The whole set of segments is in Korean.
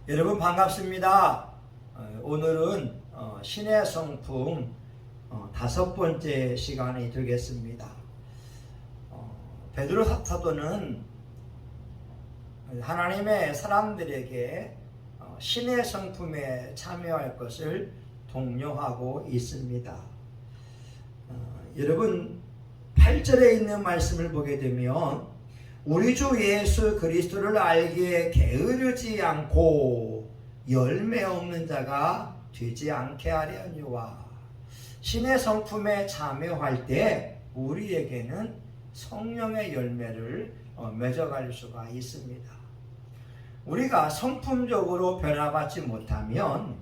여러분 반갑습니다. 오늘은 신의 성품 5번째 시간이 되겠습니다. 베드로 사도는 하나님의 사람들에게 신의 성품에 참여할 것을 독려하고 있습니다. 여러분 8절에 있는 말씀을 보게 되면 우리 주 예수 그리스도를 알기에 게으르지 않고 열매 없는 자가 되지 않게 하려니와, 신의 성품에 참여할 때 우리에게는 성령의 열매를 맺어갈 수가 있습니다. 우리가 성품적으로 변화받지 못하면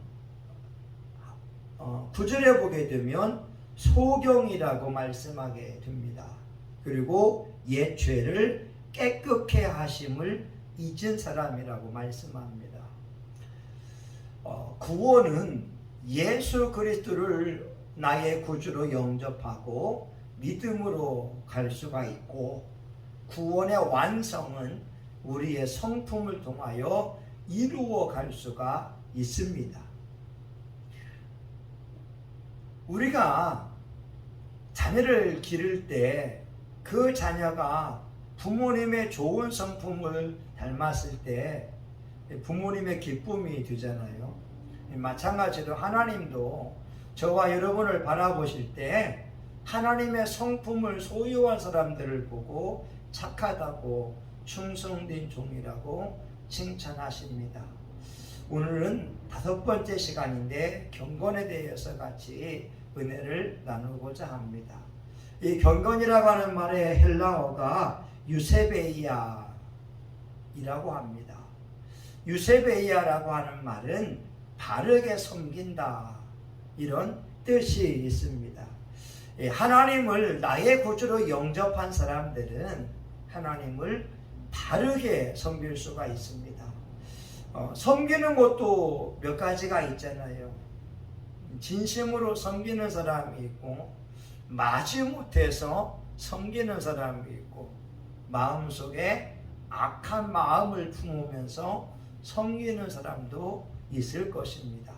9절에 보게 되면 소경이라고 말씀하게 됩니다. 그리고 옛 죄를 깨끗게 하심을 잊은 사람이라고 말씀합니다. 구원은 예수 그리스도를 나의 구주로 영접하고 믿음으로 갈 수가 있고, 구원의 완성은 우리의 성품을 통하여 이루어 갈 수가 있습니다. 우리가 자녀를 기를 때 그 자녀가 부모님의 좋은 성품을 닮았을 때 부모님의 기쁨이 되잖아요. 마찬가지로 하나님도 저와 여러분을 바라보실 때 하나님의 성품을 소유한 사람들을 보고 착하다고 충성된 종이라고 칭찬하십니다. 오늘은 5번째 시간인데 경건에 대해서 같이 은혜를 나누고자 합니다. 이 경건이라고 하는 말의 헬라어가 유세베이아이라고 합니다. 유세베이아라고 하는 말은 바르게 섬긴다, 이런 뜻이 있습니다. 하나님을 나의 구주로 영접한 사람들은 하나님을 바르게 섬길 수가 있습니다. 섬기는 것도 몇 가지가 있잖아요. 진심으로 섬기는 사람이 있고, 마지못해서 섬기는 사람이 있고, 마음속에 악한 마음을 품으면서 섬기는 사람도 있을 것입니다.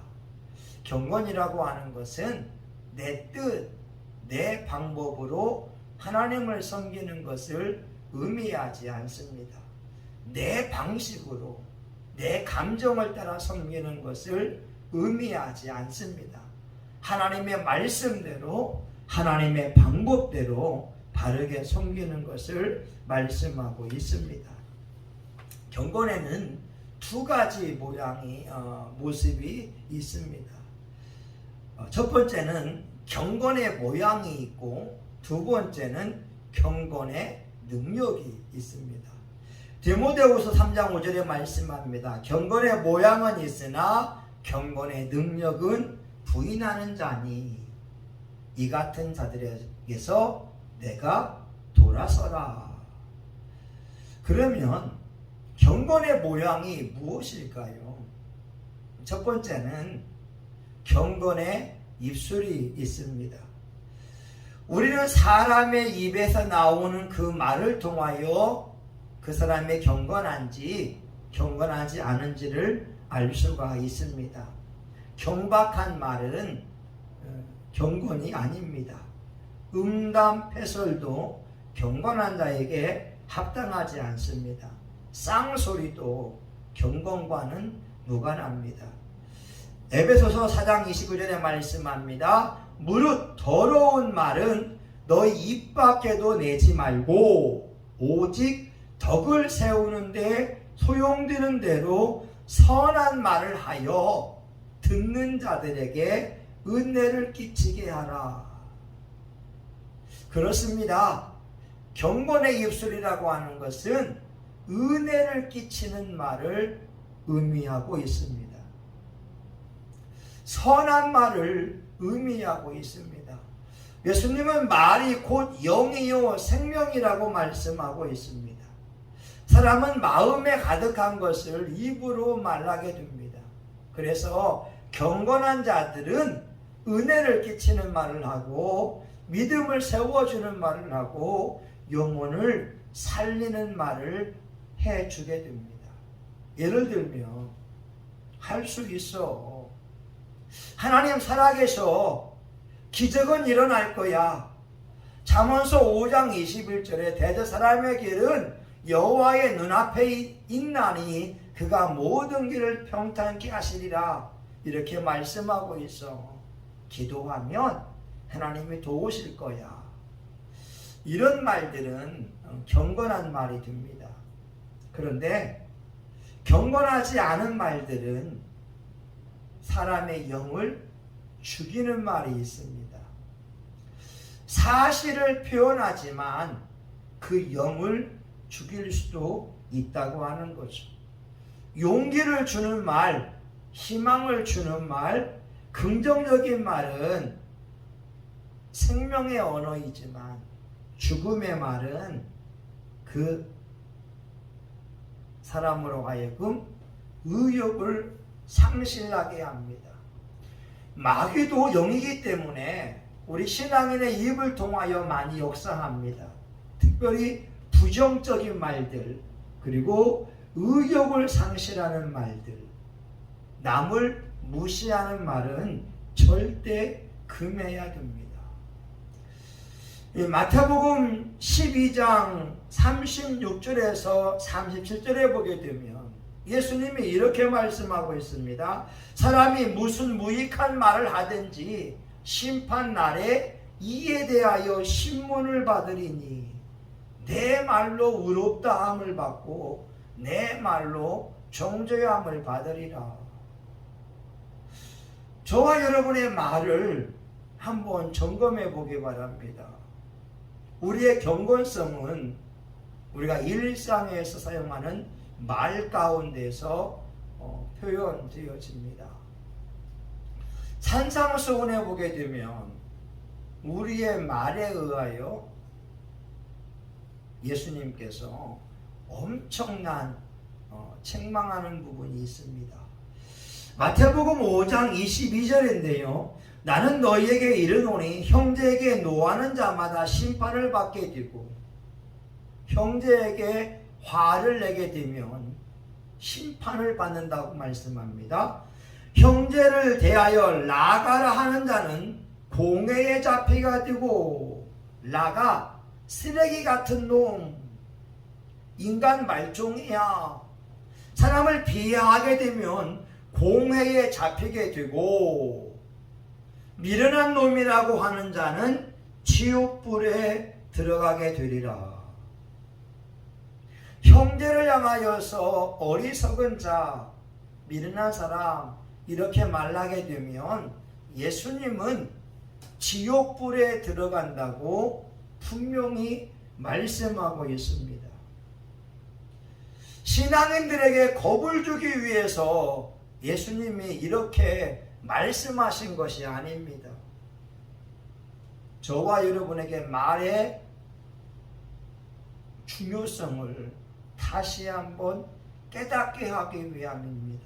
경건이라고 하는 것은 내 뜻, 내 방법으로 하나님을 섬기는 것을 의미하지 않습니다. 내 방식으로, 내 감정을 따라 섬기는 것을 의미하지 않습니다. 하나님의 말씀대로, 하나님의 방법대로 바르게 섬기는 것을 말씀하고 있습니다. 경건에는 2가지 모습이 있습니다. 첫 번째는 경건의 모양이 있고, 두 번째는 경건의 능력이 있습니다. 디모데후서 3장 5절에 말씀합니다. 경건의 모양은 있으나 경건의 능력은 부인하는 자니 이 같은 자들에게서 내가 돌아서라. 그러면 경건의 모양이 무엇일까요? 첫 번째는 경건의 입술이 있습니다. 우리는 사람의 입에서 나오는 그 말을 통하여 그 사람이 경건한지 경건하지 않은지를 알 수가 있습니다. 경박한 말은 경건이 아닙니다. 음담패설도 경건한 자에게 합당하지 않습니다. 쌍소리도 경건과는 무관합니다. 에베소서 4장 29절에 말씀합니다. 무릇 더러운 말은 너희 입 밖에도 내지 말고 오직 덕을 세우는데 소용되는 대로 선한 말을 하여 듣는 자들에게 은혜를 끼치게 하라. 그렇습니다. 경건의 입술이라고 하는 것은 은혜를 끼치는 말을 의미하고 있습니다. 선한 말을 의미하고 있습니다. 예수님은 말이 곧 영이요 생명이라고 말씀하고 있습니다. 사람은 마음에 가득한 것을 입으로 말하게 됩니다. 그래서 경건한 자들은 은혜를 끼치는 말을 하고, 믿음을 세워주는 말을 하고, 영혼을 살리는 말을 해주게 됩니다. 예를 들면 할 수 있어. 하나님 살아계셔. 기적은 일어날 거야. 잠언서 5장 21절에 대저 사람의 길은 여호와의 눈앞에 있나니 그가 모든 길을 평탄케 하시리라. 이렇게 말씀하고 있어. 기도하면 하나님이 도우실 거야. 이런 말들은 경건한 말이 됩니다. 그런데 경건하지 않은 말들은 사람의 영을 죽이는 말이 있습니다. 사실을 표현하지만 그 영을 죽일 수도 있다고 하는 거죠. 용기를 주는 말, 희망을 주는 말, 긍정적인 말은 생명의 언어이지만 죽음의 말은 그 사람으로 하여금 의욕을 상실하게 합니다. 마귀도 영이기 때문에 우리 신앙인의 입을 통하여 많이 역사합니다. 특별히 부정적인 말들, 그리고 의욕을 상실하는 말들, 남을 무시하는 말은 절대 금해야 됩니다. 마태복음 12장 36절에서 37절에 보게 되면 예수님이 이렇게 말씀하고 있습니다. 사람이 무슨 무익한 말을 하든지 심판날에 이에 대하여 신문을 받으리니 내 말로 의롭다함을 받고 내 말로 정죄함을 받으리라. 저와 여러분의 말을 한번 점검해 보기 바랍니다. 우리의 경건성은 우리가 일상에서 사용하는 말 가운데서 표현되어집니다. 산상수훈에 보게 되면 우리의 말에 의하여 예수님께서 엄청난 책망하는 부분이 있습니다. 마태복음 5장 22절인데요. 나는 너희에게 이르노니 형제에게 노하는 자마다 심판을 받게 되고 형제에게 화를 내게 되면 심판을 받는다고 말씀합니다. 형제를 대하여 라가라 하는 자는 공회에 잡히가 되고, 라가 쓰레기 같은 놈, 인간 말종이야. 사람을 비하하게 되면 공회에 잡히게 되고, 미련한 놈이라고 하는 자는 지옥불에 들어가게 되리라. 형제를 향하여서 어리석은 자, 미련한 사람 이렇게 말하게 되면 예수님은 지옥불에 들어간다고 분명히 말씀하고 있습니다. 신앙인들에게 겁을 주기 위해서 예수님이 이렇게 말씀하신 것이 아닙니다. 저와 여러분에게 말의 중요성을 다시 한번 깨닫게 하기 위함입니다.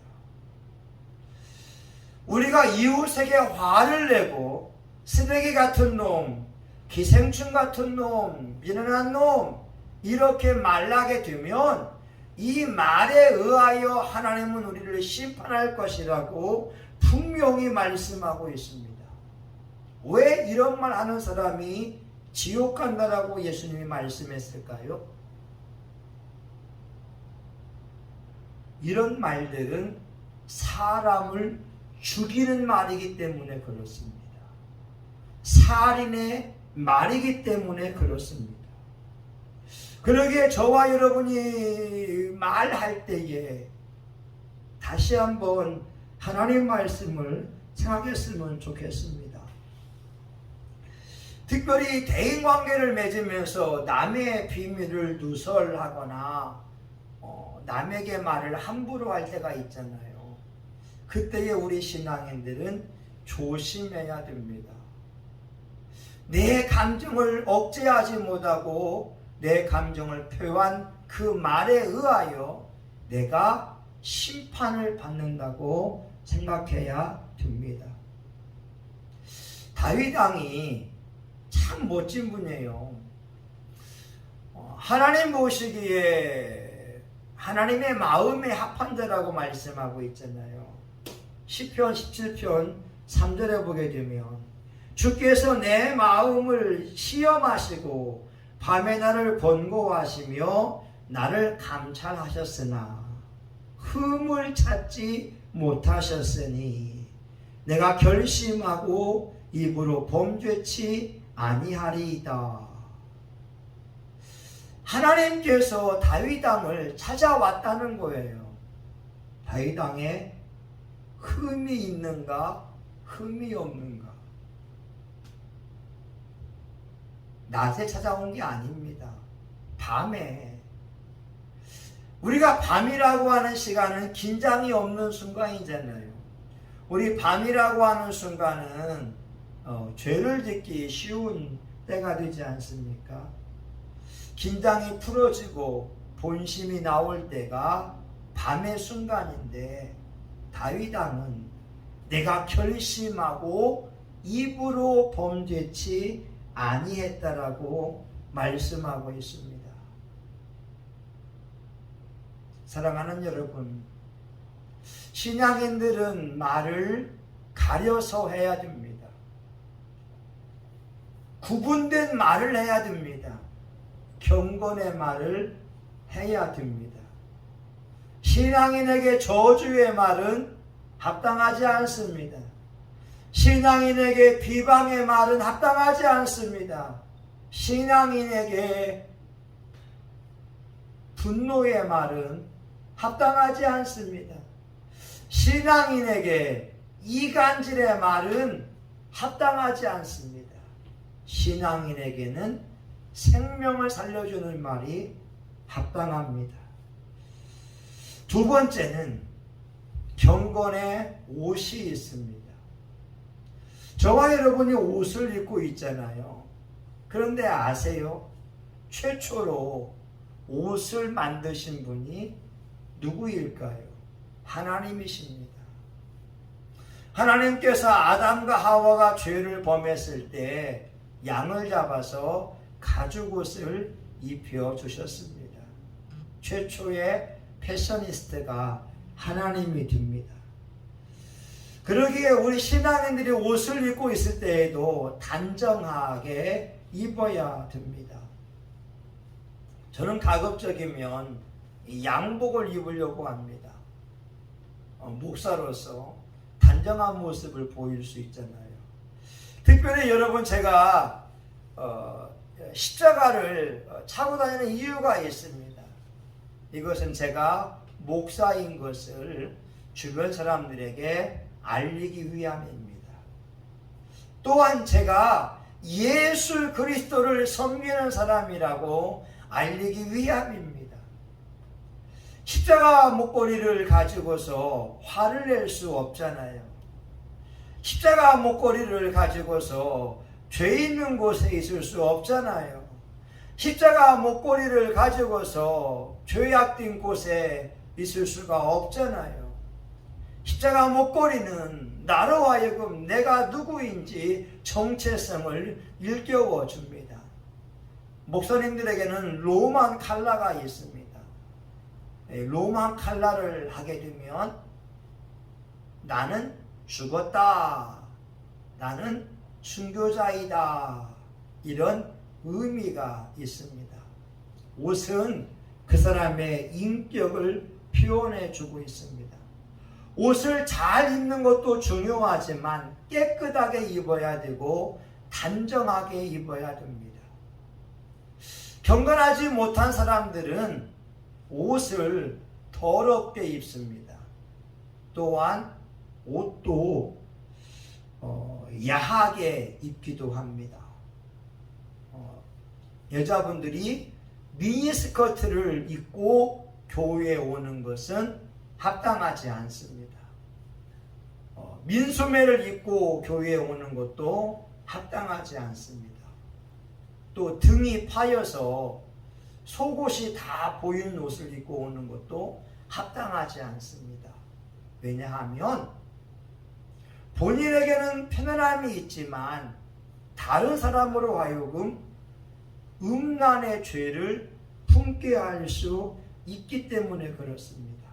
우리가 이웃에게 화를 내고 쓰레기 같은 놈, 기생충 같은 놈, 미련한 놈 이렇게 말하게 되면 이 말에 의하여 하나님은 우리를 심판할 것이라고 분명히 말씀하고 있습니다. 왜 이런 말 하는 사람이 지옥 간다라고 예수님이 말씀했을까요? 이런 말들은 사람을 죽이는 말이기 때문에 그렇습니다. 살인의 말이기 때문에 그렇습니다. 그러기에 저와 여러분이 말할 때에 다시 한번 하나님 말씀을 생각했으면 좋겠습니다. 특별히 대인관계를 맺으면서 남의 비밀을 누설하거나 남에게 말을 함부로 할 때가 있잖아요. 그때에 우리 신앙인들은 조심해야 됩니다. 내 감정을 억제하지 못하고 내 감정을 표한 그 말에 의하여 내가 심판을 받는다고 생각해야 됩니다. 다윗 왕이 참 멋진 분이에요. 하나님 보시기에 하나님의 마음에 합한 자라고 말씀하고 있잖아요. 시편 17편 3절에 보게 되면 주께서 내 마음을 시험하시고 밤에 나를 권고하시며 나를 감찰하셨으나 흠을 찾지 못하셨으니 내가 결심하고 입으로 범죄치 아니하리이다. 하나님께서 다윗 왕을 찾아왔다는 거예요. 다윗 왕에 흠이 있는가 흠이 없는가. 낮에 찾아온 게 아닙니다. 밤에. 우리가 밤이라고 하는 시간은 긴장이 없는 순간이잖아요. 우리 밤이라고 하는 순간은 죄를 짓기 쉬운 때가 되지 않습니까? 긴장이 풀어지고 본심이 나올 때가 밤의 순간인데 다윗 왕은 내가 결심하고 입으로 범죄치 아니했다라고 말씀하고 있습니다. 사랑하는 여러분, 신앙인들은 말을 가려서 해야 됩니다. 구분된 말을 해야 됩니다. 경건의 말을 해야 됩니다. 신앙인에게 저주의 말은 합당하지 않습니다. 신앙인에게 비방의 말은 합당하지 않습니다. 신앙인에게 분노의 말은 합당하지 않습니다. 신앙인에게 이간질의 말은 합당하지 않습니다. 신앙인에게는 생명을 살려주는 말이 합당합니다. 두 번째는 경건의 옷이 있습니다. 저와 여러분이 옷을 입고 있잖아요. 그런데 아세요? 최초로 옷을 만드신 분이 누구일까요? 하나님이십니다. 하나님께서 아담과 하와가 죄를 범했을 때 양을 잡아서 가죽옷을 입혀주셨습니다. 최초의 패셔니스트가 하나님이 됩니다. 그러기에 우리 신앙인들이 옷을 입고 있을 때에도 단정하게 입어야 됩니다. 저는 가급적이면 양복을 입으려고 합니다. 목사로서 단정한 모습을 보일 수 있잖아요. 특별히 여러분, 제가 십자가를 차고 다니는 이유가 있습니다. 이것은 제가 목사인 것을 주변 사람들에게 알리기 위함입니다. 또한 제가 예수 그리스도를 섬기는 사람이라고 알리기 위함입니다. 십자가 목걸이를 가지고서 화를 낼 수 없잖아요. 십자가 목걸이를 가지고서 죄 있는 곳에 있을 수 없잖아요. 십자가 목걸이를 가지고서 죄악된 곳에 있을 수가 없잖아요. 십자가 목걸이는 나로 하여금 내가 누구인지 정체성을 일깨워 줍니다. 목사님들에게는 로만 칼라가 있습니다. 로만 칼라를 하게 되면 나는 죽었다, 나는 순교자이다, 이런 의미가 있습니다. 옷은 그 사람의 인격을 표현해 주고 있습니다. 옷을 잘 입는 것도 중요하지만 깨끗하게 입어야 되고 단정하게 입어야 됩니다. 경건하지 못한 사람들은 옷을 더럽게 입습니다. 또한 옷도 야하게 입기도 합니다. 여자분들이 미니스커트를 입고 교회에 오는 것은 합당하지 않습니다. 민소매를 입고 교회에 오는 것도 합당하지 않습니다. 또 등이 파여서 속옷이 다 보이는 옷을 입고 오는 것도 합당하지 않습니다. 왜냐하면 본인에게는 편안함이 있지만 다른 사람으로 하여금 음란의 죄를 품게 할 수 있기 때문에 그렇습니다.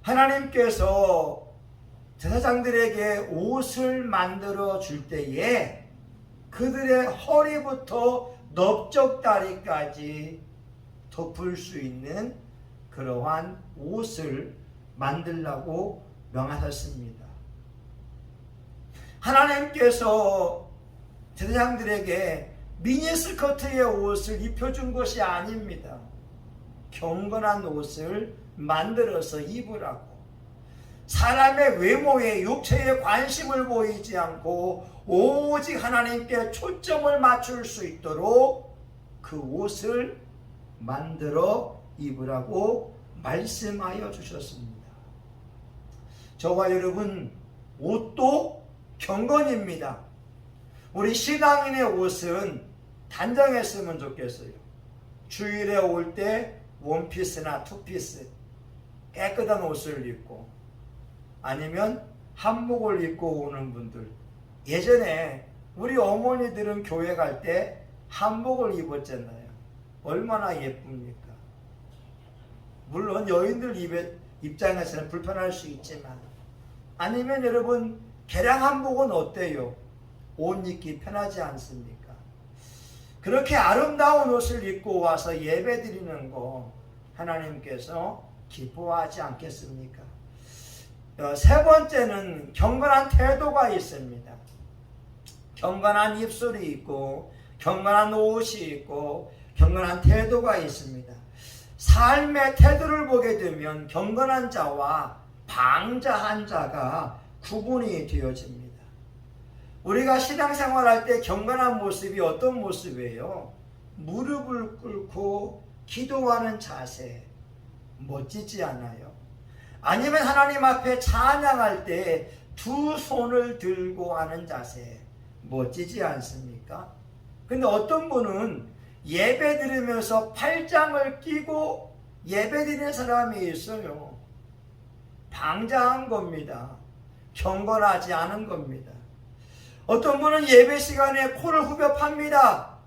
하나님께서 제사장들에게 옷을 만들어 줄 때에 그들의 허리부터 넓적다리까지 덮을 수 있는 그러한 옷을 만들라고 명하셨습니다. 하나님께서 제사장들에게 미니스커트의 옷을 입혀준 것이 아닙니다. 경건한 옷을 만들어서 입으라고. 사람의 외모에 육체에 관심을 보이지 않고 오직 하나님께 초점을 맞출 수 있도록 그 옷을 만들어 입으라고 말씀하여 주셨습니다. 저와 여러분, 옷도 경건입니다. 우리 신앙인의 옷은 단정했으면 좋겠어요. 주일에 올 때 원피스나 투피스 깨끗한 옷을 입고, 아니면 한복을 입고 오는 분들. 예전에 우리 어머니들은 교회 갈 때 한복을 입었잖아요. 얼마나 예쁩니까? 물론 여인들 입장에서는 불편할 수 있지만, 아니면 여러분 개량 한복은 어때요? 옷 입기 편하지 않습니까? 그렇게 아름다운 옷을 입고 와서 예배 드리는 거 하나님께서 기뻐하지 않겠습니까? 세 번째는 경건한 태도가 있습니다. 경건한 입술이 있고 경건한 옷이 있고 경건한 태도가 있습니다. 삶의 태도를 보게 되면 경건한 자와 방자한 자가 구분이 되어집니다. 우리가 신앙생활할 때 경건한 모습이 어떤 모습이에요? 무릎을 꿇고 기도하는 자세, 멋지지 않아요? 아니면 하나님 앞에 찬양할 때 두 손을 들고 하는 자세, 멋지지 않습니까? 근데 어떤 분은 예배 드리면서 팔짱을 끼고 예배 드리는 사람이 있어요. 방자한 겁니다. 경건하지 않은 겁니다. 어떤 분은 예배 시간에 코를 후벼 팝니다.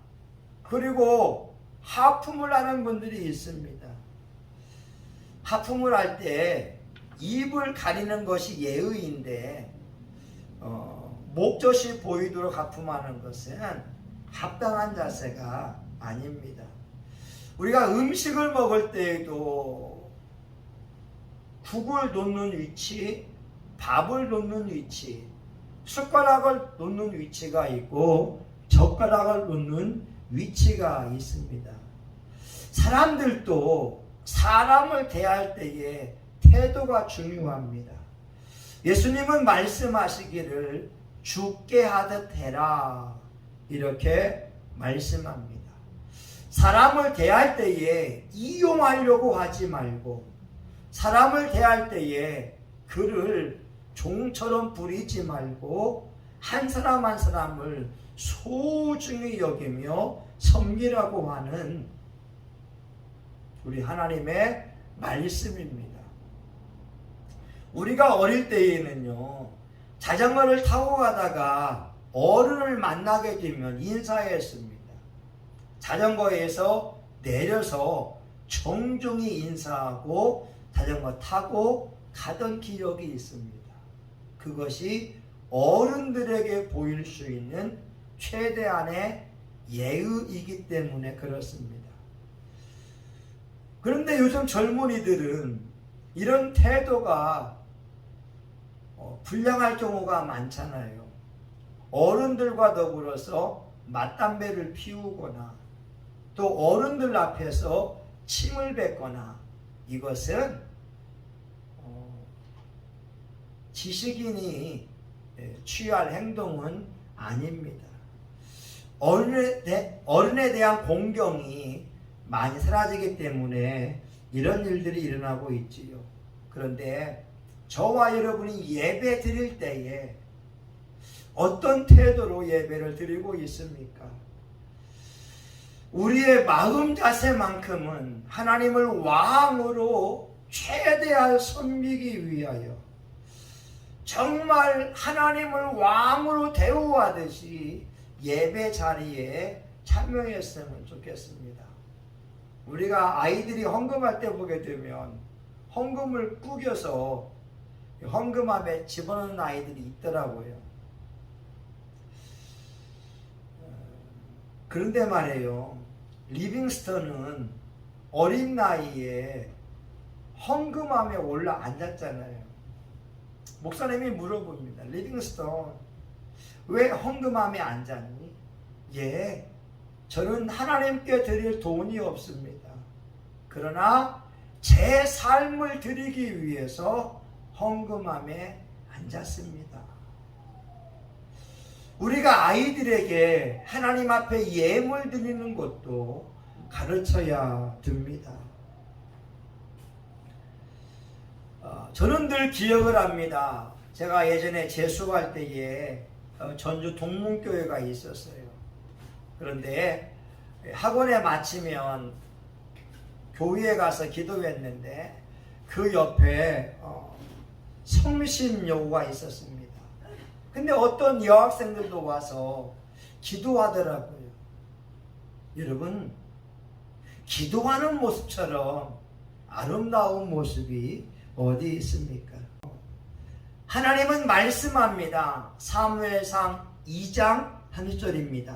그리고 하품을 하는 분들이 있습니다. 하품을 할 때 입을 가리는 것이 예의인데 목젖이 보이도록 하품하는 것은 합당한 자세가 아닙니다. 우리가 음식을 먹을 때에도 국을 놓는 위치, 밥을 놓는 위치, 숟가락을 놓는 위치가 있고 젓가락을 놓는 위치가 있습니다. 사람들도 사람을 대할 때에 태도가 중요합니다. 예수님은 말씀하시기를 죽게 하듯 해라, 이렇게 말씀합니다. 사람을 대할 때에 이용하려고 하지 말고, 사람을 대할 때에 그를 종처럼 부리지 말고 한 사람 한 사람을 소중히 여기며 섬기라고 하는 우리 하나님의 말씀입니다. 우리가 어릴 때에는요, 자전거를 타고 가다가 어른을 만나게 되면 인사했습니다. 자전거에서 내려서 정중히 인사하고 자전거 타고 가던 기억이 있습니다. 그것이 어른들에게 보일 수 있는 최대한의 예의이기 때문에 그렇습니다. 그런데 요즘 젊은이들은 이런 태도가 불량할 경우가 많잖아요. 어른들과 더불어서 맞담배를 피우거나 또 어른들 앞에서 침을 뱉거나, 이것은 지식인이 취할 행동은 아닙니다. 어른에 대한 공경이 많이 사라지기 때문에 이런 일들이 일어나고 있지요. 그런데 저와 여러분이 예배 드릴 때에 어떤 태도로 예배를 드리고 있습니까? 우리의 마음 자세만큼은 하나님을 왕으로 최대한 섬기기 위하여 정말 하나님을 왕으로 대우하듯이 예배 자리에 참여했으면 좋겠습니다. 우리가 아이들이 헌금할 때 보게 되면 헌금을 구겨서 헌금함에 집어넣는 아이들이 있더라고요. 그런데 말이에요, 리빙스턴은 어린 나이에 헌금함에 올라 앉았잖아요. 목사님이 물어봅니다. 리빙스턴, 왜 헌금함에 앉았니? 예, 저는 하나님께 드릴 돈이 없습니다. 그러나 제 삶을 드리기 위해서 헌금함에 앉았습니다. 우리가 아이들에게 하나님 앞에 예물 드리는 것도 가르쳐야 됩니다. 저는 늘 기억을 합니다. 제가 예전에 재수할 때에 전주 동문교회가 있었어요. 그런데 학원에 마치면 교회에 가서 기도했는데 그 옆에 성심 요구가 있었습니다. 근데 어떤 여학생들도 와서 기도하더라고요. 여러분, 기도하는 모습처럼 아름다운 모습이 어디 있습니까? 하나님은 말씀합니다. 사무엘상 2장 1절입니다.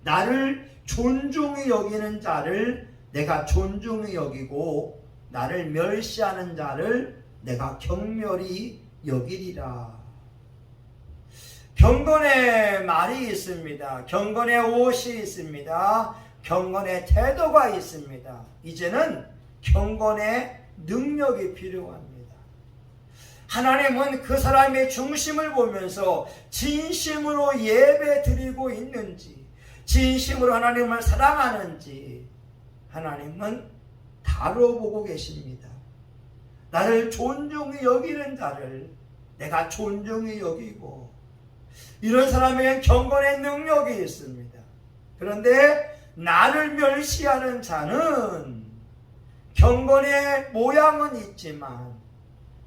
나를 존중히 여기는 자를 내가 존중히 여기고 나를 멸시하는 자를 내가 경멸히 여기리라. 경건의 말이 있습니다. 경건의 옷이 있습니다. 경건의 태도가 있습니다. 이제는 경건의 능력이 필요합니다. 하나님은 그 사람의 중심을 보면서 진심으로 예배 드리고 있는지, 진심으로 하나님을 사랑하는지 하나님은 다뤄보고 계십니다. 나를 존중히 여기는 자를 내가 존중히 여기고, 이런 사람에겐 경건의 능력이 있습니다. 그런데 나를 멸시하는 자는 경건의 모양은 있지만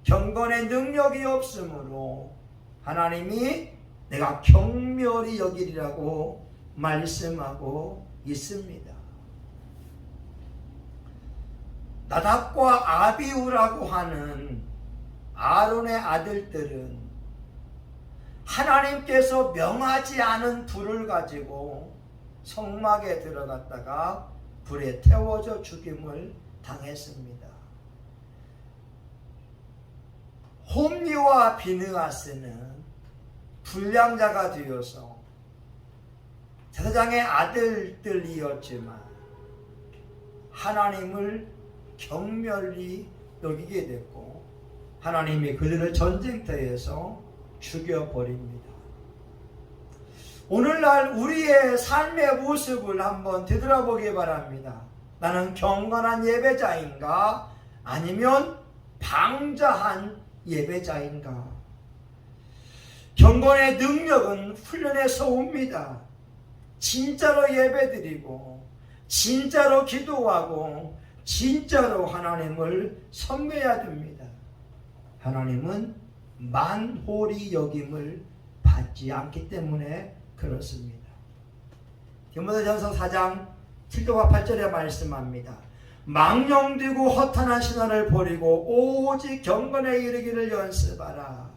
경건의 능력이 없으므로 하나님이 내가 경멸히 여기리라고 말씀하고 있습니다. 나답과 아비후라고 하는 아론의 아들들은 하나님께서 명하지 않은 불을 가지고 성막에 들어갔다가 불에 태워져 죽임을 당했습니다. 홈리와 비느하스는 불량자가 되어서 제사장의 아들들이었지만 하나님을 경멸히 여기게 됐고 하나님이 그들을 전쟁터에서 죽여버립니다. 오늘날 우리의 삶의 모습을 한번 되돌아보기 바랍니다. 나는 경건한 예배자인가? 아니면 방자한 예배자인가? 경건의 능력은 훈련에서 옵니다. 진짜로 예배드리고 진짜로 기도하고 진짜로 하나님을 섬겨야 됩니다. 하나님은 만홀히 여김을 받지 않기 때문에 그렇습니다. 디모데전서 4장 7절과 8절에 말씀합니다. 망령되고 허탄한 신화를 버리고 오직 경건에 이르기를 연습하라.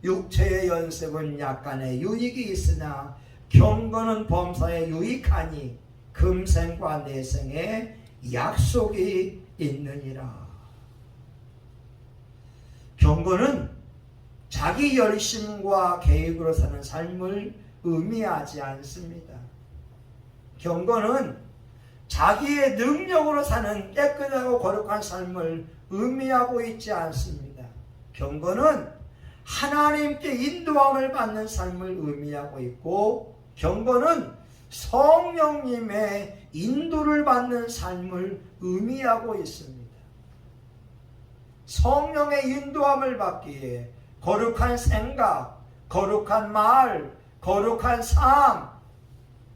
육체의 연습은 약간의 유익이 있으나 경건은 범사에 유익하니 금생과 내생에 약속이 있느니라. 경건은 자기 열심과 계획으로 사는 삶을 의미하지 않습니다. 경건은 자기의 능력으로 사는 깨끗하고 거룩한 삶을 의미하고 있지 않습니다. 경건은 하나님께 인도함을 받는 삶을 의미하고 있고, 경건은 성령님의 인도를 받는 삶을 의미하고 있습니다. 성령의 인도함을 받기에 거룩한 생각, 거룩한 말, 거룩한 삶,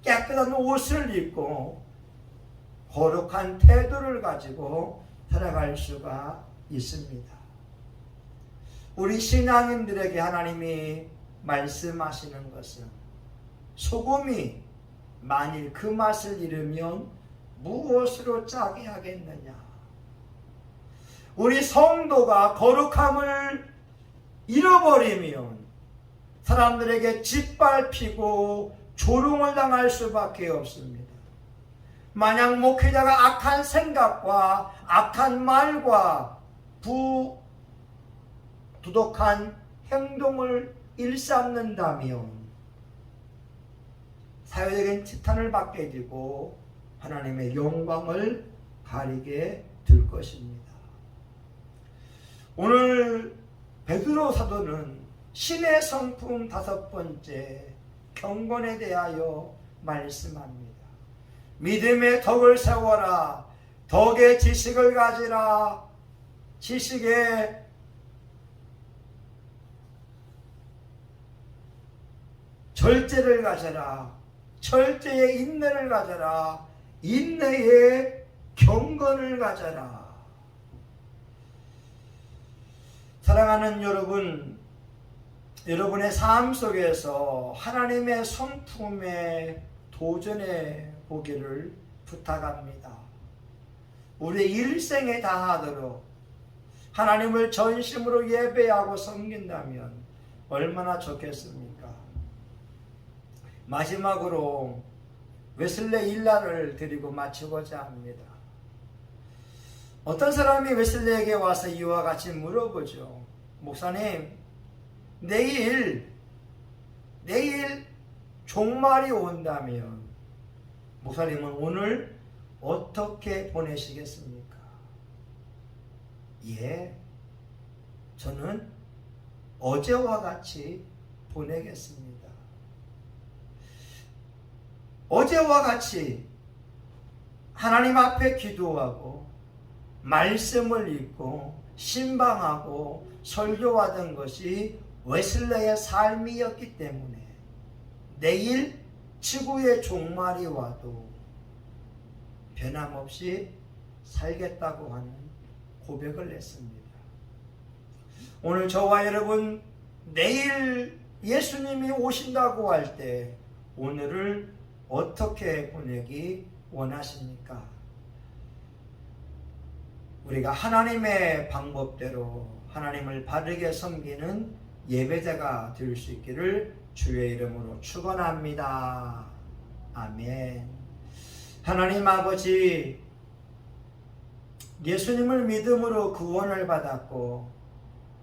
깨끗한 옷을 입고 거룩한 태도를 가지고 살아갈 수가 있습니다. 우리 신앙인들에게 하나님이 말씀하시는 것은 소금이 만일 그 맛을 잃으면 무엇으로 짜게 하겠느냐? 우리 성도가 거룩함을 잃어버리면 사람들에게 짓밟히고 조롱을 당할 수밖에 없습니다. 만약 목회자가 악한 생각과 악한 말과 부도덕한 행동을 일삼는다면 사회적인 지탄을 받게 되고 하나님의 영광을 가리게 될 것입니다. 오늘 베드로 사도는 신의 성품 5번째 경건에 대하여 말씀합니다. 믿음의 덕을 세워라. 덕의 지식을 가지라. 지식의 절제를 가져라. 절제의 인내를 가져라. 인내의 경건을 가져라. 사랑하는 여러분, 여러분의 삶 속에서 하나님의 성품에 도전해 보기를 부탁합니다. 우리 일생에 다하도록 하나님을 전심으로 예배하고 섬긴다면 얼마나 좋겠습니까? 마지막으로 웨슬레 일라를 드리고 마치고자 합니다. 어떤 사람이 웨슬레에게 와서 이와 같이 물어보죠. 목사님, 내일 종말이 온다면 목사님은 오늘 어떻게 보내시겠습니까? 예, 저는 어제와 같이 보내겠습니다. 어제와 같이 하나님 앞에 기도하고 말씀을 읽고 신방하고 설교하던 것이 웨슬레의 삶이었기 때문에 내일 지구의 종말이 와도 변함없이 살겠다고 하는 고백을 했습니다. 오늘 저와 여러분, 내일 예수님이 오신다고 할 때 오늘을 어떻게 보내기 원하십니까? 우리가 하나님의 방법대로 하나님을 바르게 섬기는 예배자가 될 수 있기를 주의 이름으로 축원합니다. 아멘. 하나님 아버지, 예수님을 믿음으로 구원을 받았고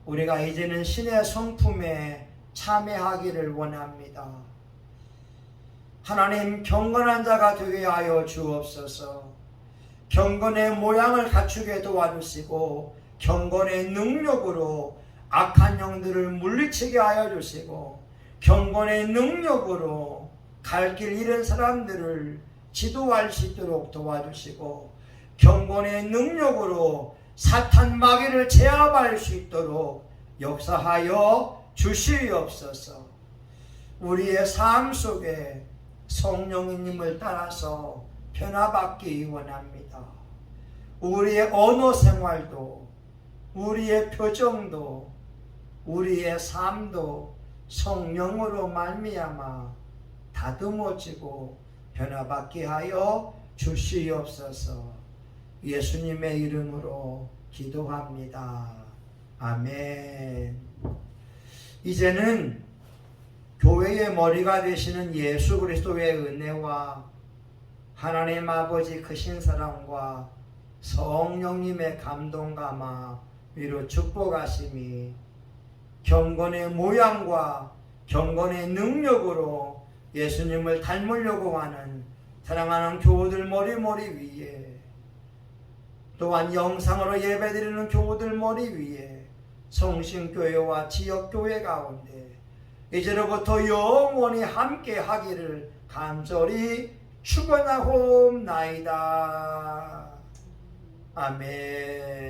우리가 이제는 신의 성품에 참여하기를 원합니다. 하나님, 경건한 자가 되게 하여 주옵소서. 경건의 모양을 갖추게 도와주시고 경건의 능력으로 악한 영들을 물리치게 하여 주시고 경건의 능력으로 갈 길 잃은 사람들을 지도할 수 있도록 도와주시고 경건의 능력으로 사탄 마귀를 제압할 수 있도록 역사하여 주시옵소서. 우리의 삶 속에 성령님을 따라서 변화받기 원합니다. 우리의 언어 생활도, 우리의 표정도, 우리의 삶도 성령으로 말미암아 다듬어지고 변화받게 하여 주시옵소서. 예수님의 이름으로 기도합니다. 아멘. 이제는 교회의 머리가 되시는 예수 그리스도의 은혜와 하나님 아버지 크신 사랑과 성령님의 감동감화 위로 축복하심이 경건의 모양과 경건의 능력으로 예수님을 닮으려고 하는 사랑하는 교우들 머리 위에, 또한 영상으로 예배드리는 교우들 머리 위에, 성신교회와 지역교회 가운데 이제로부터 영원히 함께 하기를 간절히 축원하옵나이다. 아멘.